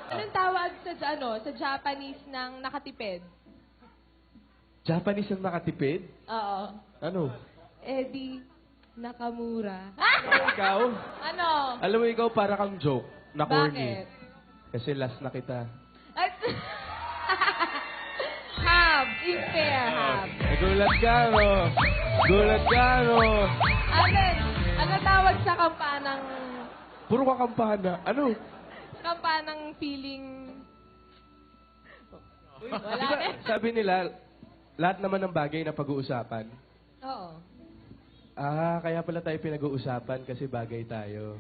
Anong tawag sa, sa Japanese ng nakatipid? Japanese ang nakatipid? Oo. Ano? Eddie Nakamura. Ikaw? Ano? Alam mo, ikaw para kang joke na corny. Bakit? Kasi last na kita. At... Hab. Is fair, Hab. Nagulat ka, no? Gulat ka, no? Ano tawag sa kampanang... Puro kakampana. Ano? Kampanang feeling... Wala Diba, na. sabi nila, lahat naman ng bagay na pag-uusapan. Oo. Ah, kaya pala tayo pinag-uusapan kasi bagay tayo.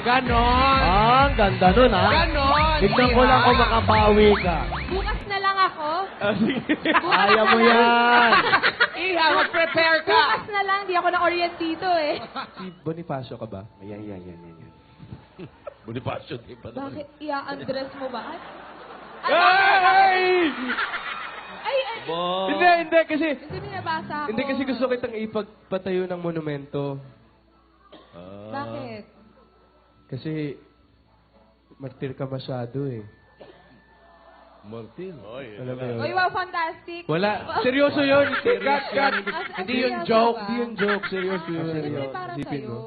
Ganon! Ah, ang ganda nun, ha? Ganon! Tignan ko lang kung makabawi ka. Bukas na lang ako. Ah, sige. Kaya mo yan. Iha, mag-prepare ka! Bukas na lang. Di ako na-orient dito eh. Si Bonifacio ka ba? Ayan. Bonifacio, di ba? Bakit i-undress mo ba? Ay! Ay! Hindi, kasi... Kasi binabasa ako. Hindi kasi gusto kitang ipagpatayo ng monumento. Bakit? Kasi... martir ka masyado eh. Martin. Alam mo yun? Uy, wow, fantastic. Wala. Seryoso yun. Cut. Hindi yun joke. Hindi yun joke. Seryoso yun. Hindi Seryoso. para Isipin sa'yo. mo.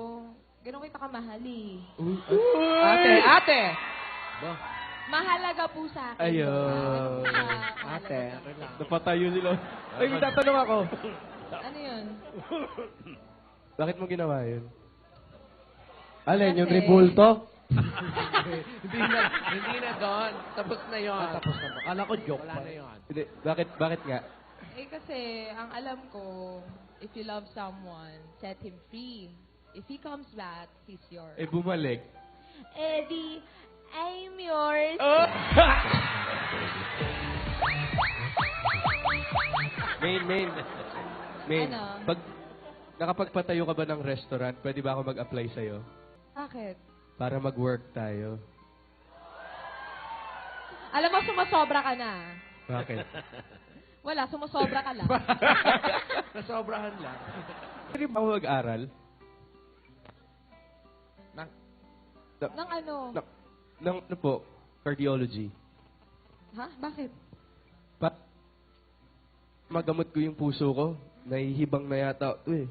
Ganun kita kamahal eh. Ate! Mahalaga po sa akin. Ayun. Ate, Napatayo sila. Ay, may tatanong ako. Ano yun? Bakit mo ginawa yun? Alin, yung Kasi- ribulto? Hindi na doon. Tapos na yun. Tapos na ba? Kala ko joke Wala pa. na yun. Hindi. Bakit nga? Eh kasi, ang alam ko, if you love someone, set him free. If he comes back, he's yours. Eh, bumalik. Eddie, I'm yours. Oh! Main. Ano? Pag nakapagpatayo ka ba ng restaurant, pwede ba ako mag-apply sa'yo? Bakit? Para mag-work tayo. Alam mo, sumasobra ka na. Bakit? Wala, sumasobra ka lang. Nasobrahan lang. Pwede ba ako mag-aral? Nang ano? Ng ano po? Cardiology. Ha? Bakit? Magamot ko yung puso ko. Nahihibang na yata ito eh.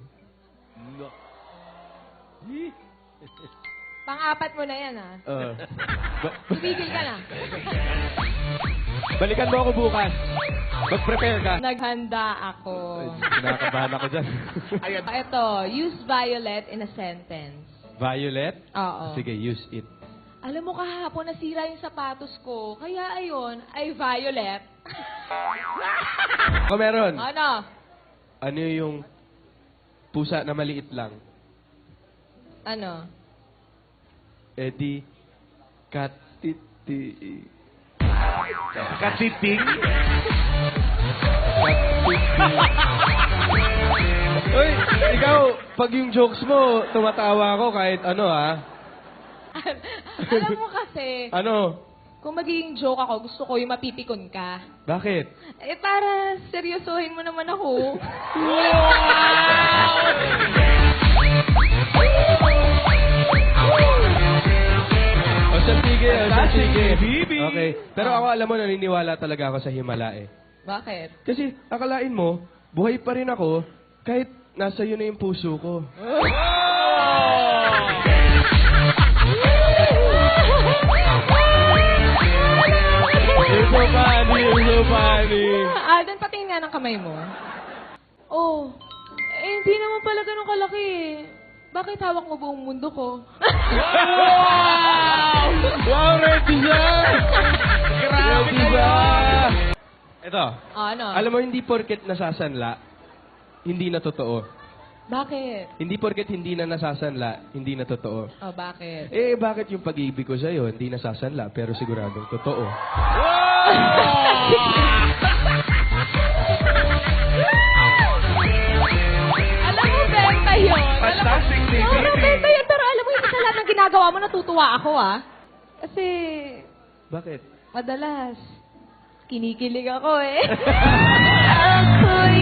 Pang-apat mo na yan, ha? Tumigil ka na. Balikan mo ako bukas. Mag-prepare ka. Naghanda ako. Kinakabahan ako dyan. Ito, use violet in a sentence. Violet? Oo. Sige, use it. Alam mo, kahapon nasira yung sapatos ko. Kaya ayon, ay violet. Kung meron, Ano? ano yung pusa na maliit lang? Ano? Eddie, katiti. Katiting? Uy, ikaw, pag yung jokes mo, tumatawa ako kahit ano ha. Alam mo kasi, Ano? kung magiging joke ako, gusto ko yung mapipikon ka. Bakit? Eh, para seryosohin mo naman ako. O siya, sige. Okay. Pero ako alam mo, naniniwala talaga ako sa Himala eh. Bakit? Kasi akalain mo, buhay pa rin ako kahit nasa iyo na yung puso ko. You're so funny. Alden, patingin nga ng kamay mo. Oh, eh, hindi naman pala ganun kalaki eh. Bakit hawak mo buong mundo ko? Wow, ready siya! Grabe kayo! Ito, Ano? alam mo, hindi porket nasasanla, hindi na totoo. Bakit? Hindi porket hindi na nasasanla, hindi na totoo. Oh, bakit? Eh, bakit yung pag-ibig ko sa'yo, hindi nasasanla, pero siguradong totoo? Alam mo, benta yun. Fantastic, Alam mo, baby. sobrang benta yun. Pero alam mo, yung sa lahat ng ginagawa mo, natutuwa ako, ah. Kasi, Bakit? madalas, kinikilig ako, eh. Ako'y